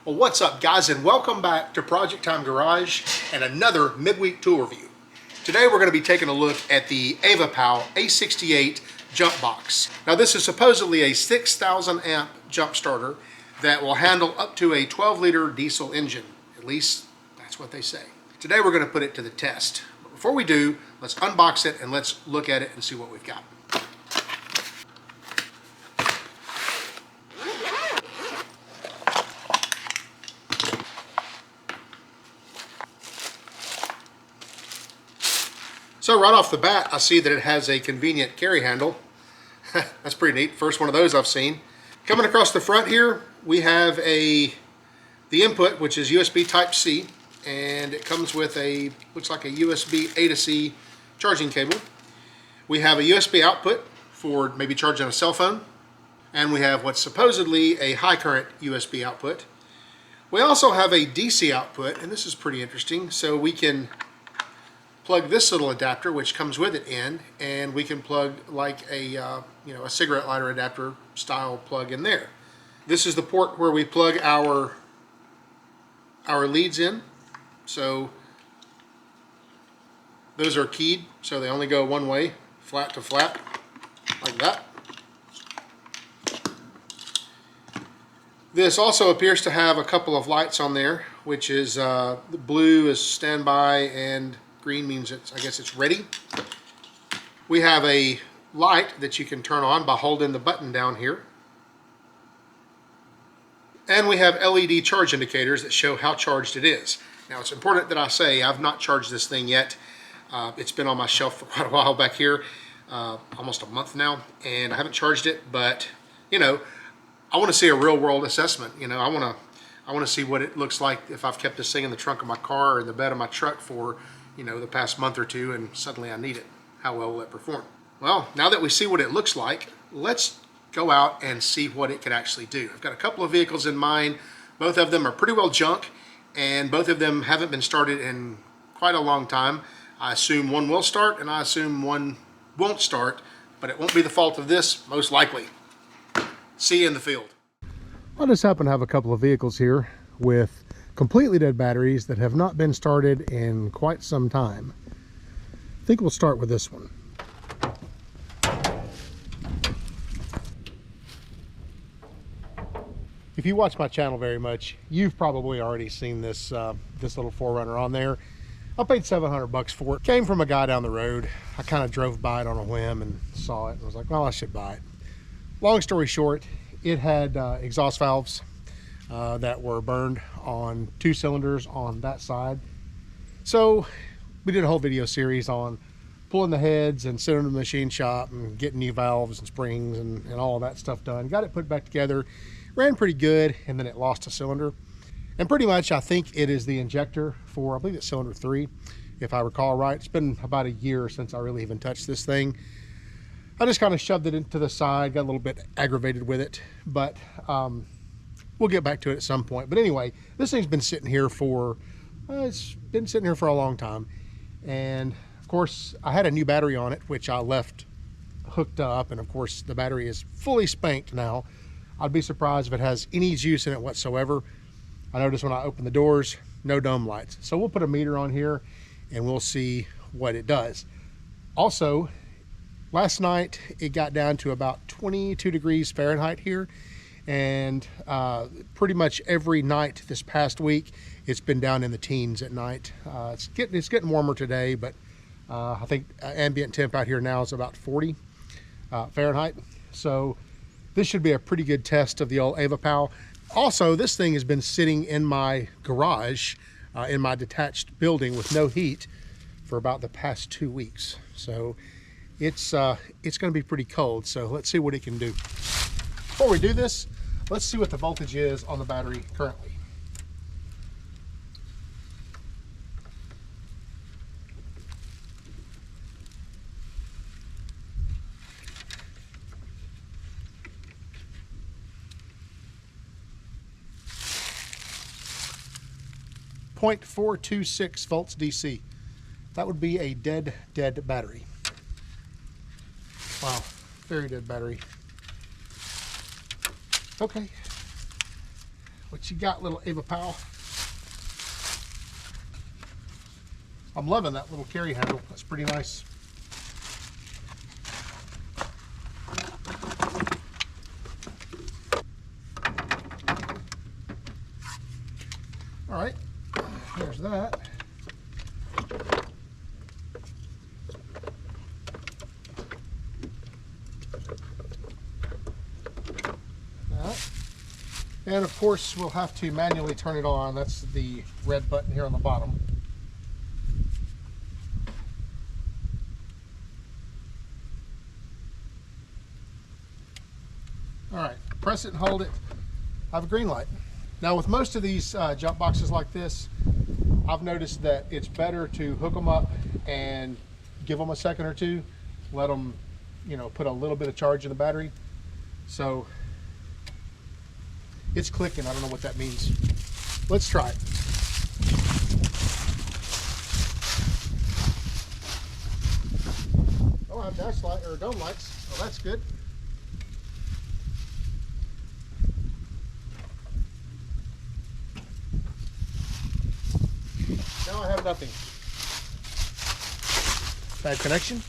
Well, what's up, guys, and welcome back to Project Time Garage and another midweek tool review. Today we're going to be taking a look at the AvaPOW A68 jump box. Now, this is supposedly a 6,000 amp jump starter that will handle up to a 12-liter diesel engine. At least that's what they say. Today we're going to put it to the test. But before we do, let's unbox it and let's look at it and see what we've got. So right off the bat, I see that it has a convenient carry handle. That's pretty neat. First one of those I've seen. Coming across the front here, we have the input, which is USB Type-C, and it comes with looks like a USB A to C charging cable. We have a USB output for maybe charging a cell phone, and we have what's supposedly a high current USB output. We also have a DC output, and this is pretty interesting. So we can plug this little adapter, which comes with it, in, and we can plug like a a cigarette lighter adapter style plug in there. This is the port where we plug our leads in. So those are keyed, so they only go one way, flat to flat, like that. This also appears to have a couple of lights on there, which is the blue is standby and green means I guess it's ready. We have a light that you can turn on by holding the button down here. And we have LED charge indicators that show how charged it is. Now, it's important that I say I've not charged this thing yet. It's been on my shelf for quite a while back here, almost a month now, and I haven't charged it, but I want to see a real world assessment. I want to see what it looks like if I've kept this thing in the trunk of my car or in the bed of my truck for the past month or two, and suddenly I need it. How well will it perform? Well, now that we see what it looks like, let's go out and see what it can actually do. I've got a couple of vehicles in mind. Both of them are pretty well junk, and both of them haven't been started in quite a long time. I assume one will start, and I assume one won't start, but it won't be the fault of this, most likely. See you in the field. I just happen to have a couple of vehicles here with completely dead batteries that have not been started in quite some time. I think we'll start with this one. If you watch my channel very much, you've probably already seen this this little 4Runner on there. I paid $700 for it. Came from a guy down the road. I kind of drove by it on a whim and saw it and was like, well, I should buy it. Long story short, it had exhaust valves that were burned on 2 cylinders on that side. So we did a whole video series on pulling the heads and sitting in the machine shop and getting new valves and springs and all of that stuff done. Got it put back together, ran pretty good, and then it lost a cylinder. And pretty much I think it is the injector for, I believe it's cylinder 3, if I recall right. It's been about a year since I really even touched this thing. I just kind of shoved it into the side, got a little bit aggravated with it, but we'll get back to it at some point. But anyway, this thing's been sitting here for, it's been sitting here for a long time. And of course, I had a new battery on it, which I left hooked up. And of course, the battery is fully spanked now. I'd be surprised if it has any juice in it whatsoever. I noticed when I open the doors, no dome lights. So we'll put a meter on here and we'll see what it does. Also, last night, it got down to about 22 degrees Fahrenheit here. And pretty much every night this past week, it's been down in the teens at night. It's getting warmer today, but I think ambient temp out here now is about 40 Fahrenheit. So this should be a pretty good test of the old AvaPOW. Also, this thing has been sitting in my garage, in my detached building with no heat for about the past 2 weeks. So it's going to be pretty cold. So let's see what it can do. Before we do this, let's see what the voltage is on the battery currently. .426 volts DC. That would be a dead battery. Wow, very dead battery. Okay, what you got, little AvaPOW. I'm loving that little carry handle. That's pretty nice. All right, there's that. And of course, we'll have to manually turn it on. That's the red button here on the bottom. All right, press it and hold it. I have a green light. Now with most of these jump boxes like this, I've noticed that it's better to hook them up and give them a second or two, let them, you know, put a little bit of charge in the battery. So it's clicking. I don't know what that means. Let's try it. Oh, I have dash light or dome lights. Oh, that's good. Now I have nothing. Bad connection?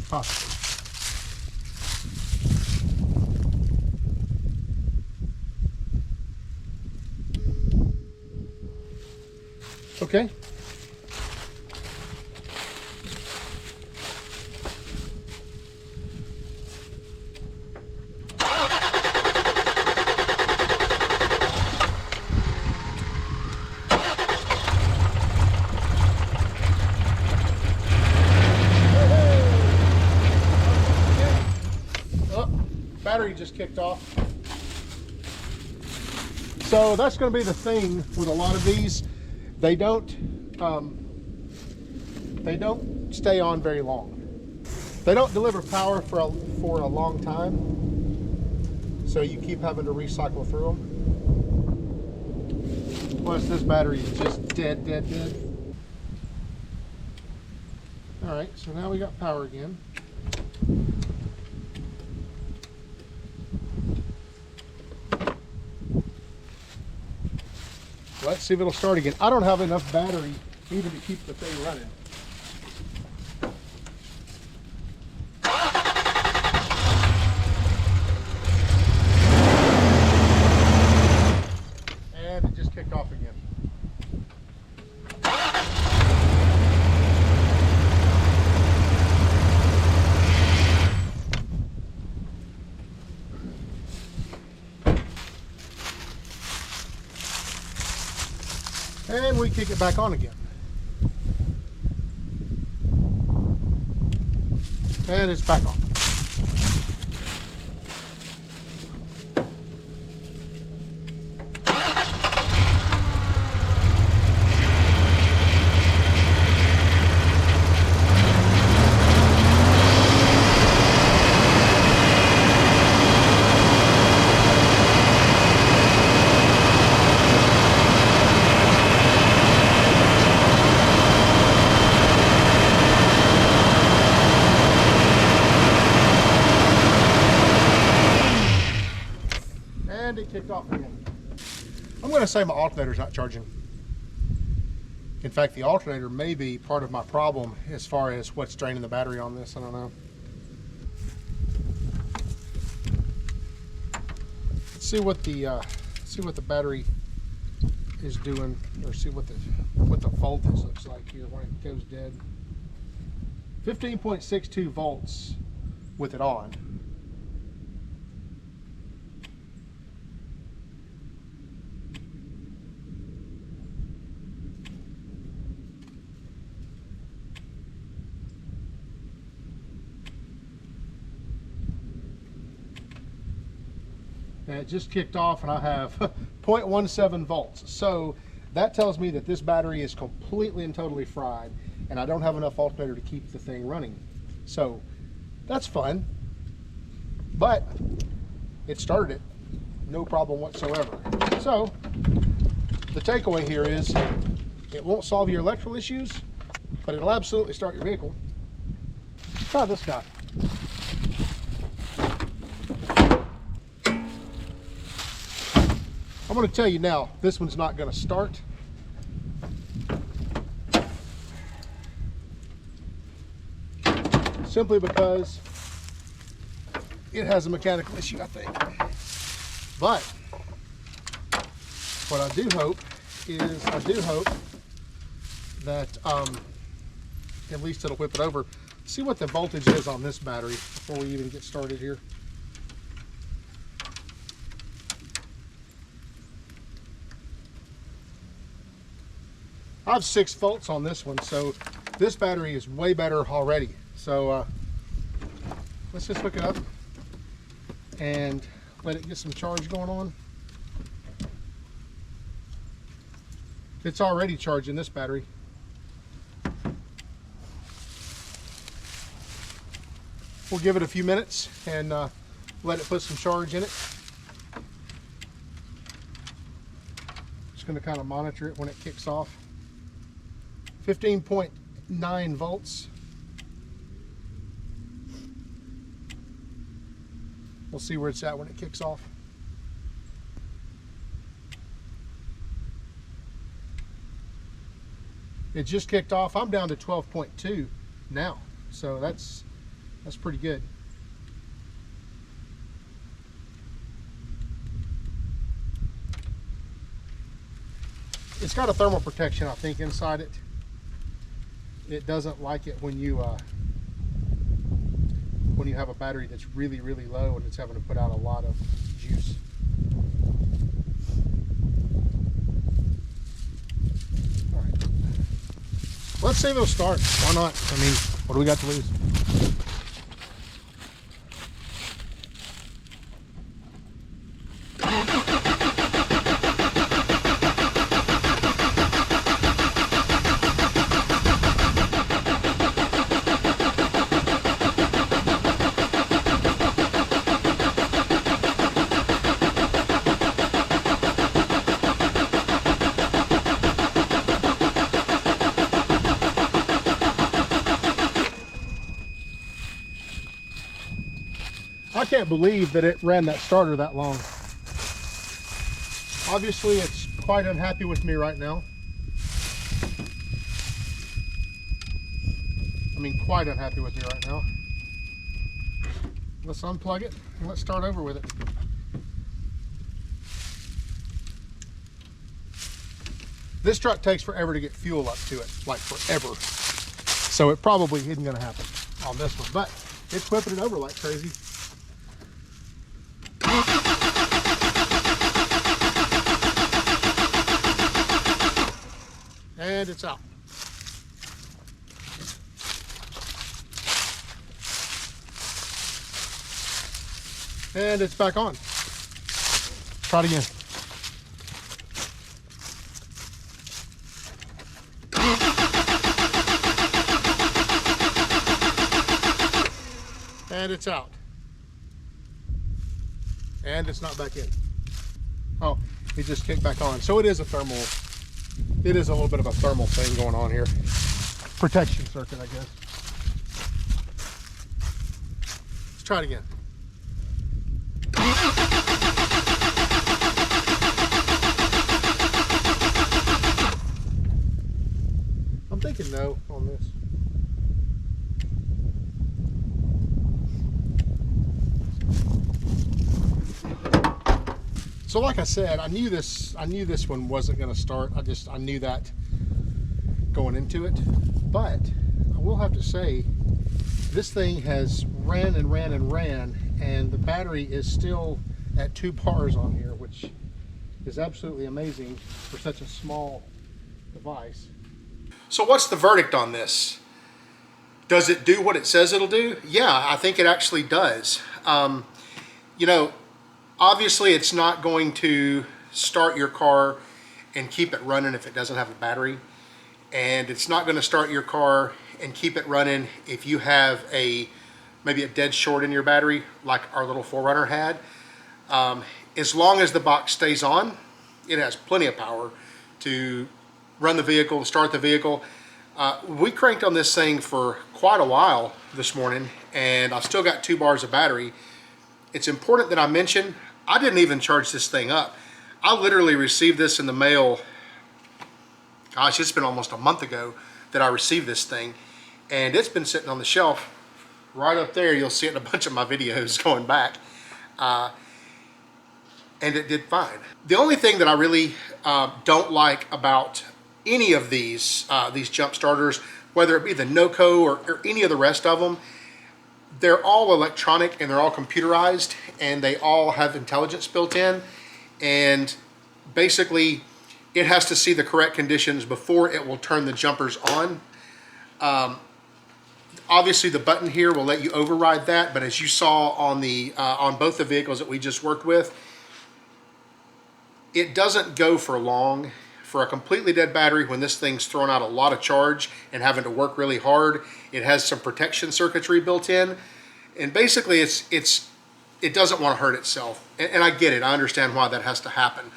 Possibly. Okay. Battery just kicked off. So that's going to be the thing with a lot of these. They don't stay on very long. They don't deliver power for a long time. So you keep having to recycle through them. Plus this battery is just dead. All right, so now we got power again. Let's see if it'll start again. I don't have enough battery even to keep the thing running. And it just kicked off again. And we kick it back on again. And it's back on. And it kicked off again. I'm going to say my alternator's not charging. In fact, the alternator may be part of my problem as far as what's draining the battery on this. I don't know. Let's see what the battery is doing, or see what the voltage looks like here when it goes dead. 15.62 volts with it on. And it just kicked off and I have 0.17 volts. So that tells me that this battery is completely and totally fried and I don't have enough alternator to keep the thing running. So that's fun, but it started it, no problem whatsoever. So the takeaway here is it won't solve your electrical issues, but it'll absolutely start your vehicle. Try this guy. I'm going to tell you now, this one's not going to start. Simply because it has a mechanical issue, I think. But what I do hope is, that at least it'll whip it over. See what the voltage is on this battery before we even get started here. I have 6 volts on this one, so this battery is way better already. So let's just hook it up and let it get some charge going on. It's already charging this battery. We'll give it a few minutes and let it put some charge in it. Just going to kind of monitor it when it kicks off. 15.9 volts. We'll see where it's at when it kicks off. It just kicked off. I'm down to 12.2 now, so that's pretty good. It's got a thermal protection, I think, inside it. It doesn't like it when you have a battery that's really, really low and it's having to put out a lot of juice. All right. Let's see if it'll start. Why not? I mean, what do we got to lose? I can't believe that it ran that starter that long. Obviously, it's quite unhappy with me right now. I mean, quite unhappy with me right now. Let's unplug it and let's start over with it. This truck takes forever to get fuel up to it, like forever. So it probably isn't going to happen on this one, but it's whipping it over like crazy. And it's out. And it's back on. Try it again. And it's out. And it's not back in. Oh, it just kicked back on. So it is a thermal, it is a little bit of a thermal thing going on here. Protection circuit, I guess. Let's try it again. I'm thinking no on this. So like I said, I knew this one wasn't going to start. I knew that going into it. But I will have to say, this thing has ran and ran and ran, and the battery is still at 2 bars on here, which is absolutely amazing for such a small device. So what's the verdict on this? Does it do what it says it'll do? Yeah, I think it actually does. You know, obviously it's not going to start your car and keep it running if it doesn't have a battery. And it's not going to start your car and keep it running if you have maybe a dead short in your battery like our little 4Runner had. As long as the box stays on, it has plenty of power to run the vehicle, to start the vehicle. We cranked on this thing for quite a while this morning, and I've still got 2 bars of battery. It's important that I mention, I didn't even charge this thing up. I literally received this in the mail. Gosh, it's been almost a month ago that I received this thing, and it's been sitting on the shelf right up there. You'll see it in a bunch of my videos going back, and it did fine. The only thing that I really don't like about any of these jump starters, whether it be the NOCO or any of the rest of them, they're all electronic and they're all computerized, and they all have intelligence built in, and basically it has to see the correct conditions before it will turn the jumpers on. Obviously the button here will let you override that, but as you saw on both the vehicles that we just worked with, it doesn't go for long. For a completely dead battery, when this thing's throwing out a lot of charge and having to work really hard, it has some protection circuitry built in, and basically it doesn't want to hurt itself. And I get it. I understand why that has to happen.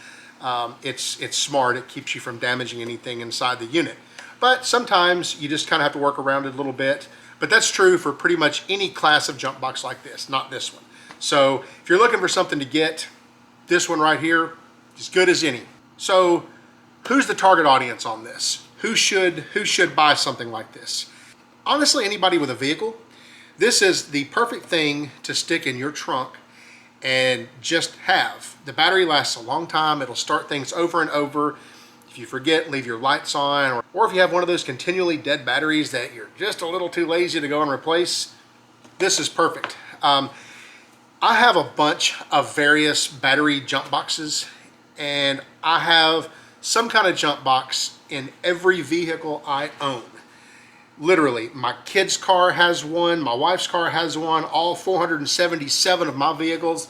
It's smart. It keeps you from damaging anything inside the unit. But sometimes you just kind of have to work around it a little bit. But that's true for pretty much any class of jump box like this, not this one. So if you're looking for something to get, this one right here, as good as any. So who's the target audience on this? Who should buy something like this? Honestly, anybody with a vehicle. This is the perfect thing to stick in your trunk and just have. The battery lasts a long time. It'll start things over and over. If you forget, leave your lights on, or if you have one of those continually dead batteries that you're just a little too lazy to go and replace, this is perfect. I have a bunch of various battery jump boxes, and I have some kind of jump box in every vehicle I own. Literally, my kid's car has one, my wife's car has one, all 477 of my vehicles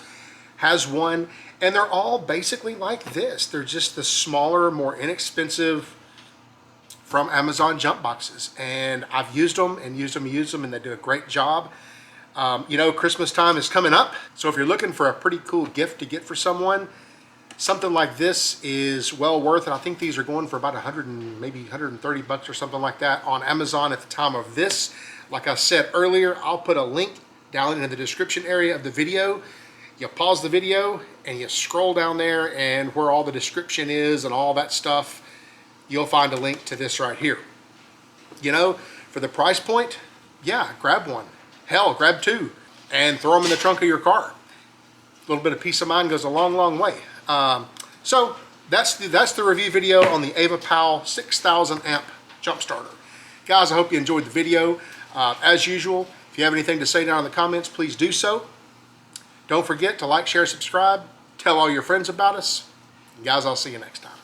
has one, and they're all basically like this. They're just the smaller, more inexpensive from Amazon jump boxes, and I've used them and used them, and they do a great job. You know, Christmas time is coming up, so if you're looking for a pretty cool gift to get for someone, something like this is well worth it. I think these are going for about 100 and maybe 130 bucks or something like that on Amazon at the time of this. Like I said earlier, I'll put a link down in the description area of the video. You pause the video and you scroll down there, and where all the description is and all that stuff, you'll find a link to this right here. You know, for the price point, yeah, grab one. Hell, grab two and throw them in the trunk of your car. A little bit of peace of mind goes a long, long way. So that's the review video on the AvaPOW 6000 amp jump starter. Guys, I hope you enjoyed the video. As usual, if you have anything to say down in the comments, please do so. Don't forget to like, share, subscribe, tell all your friends about us. And guys, I'll see you next time.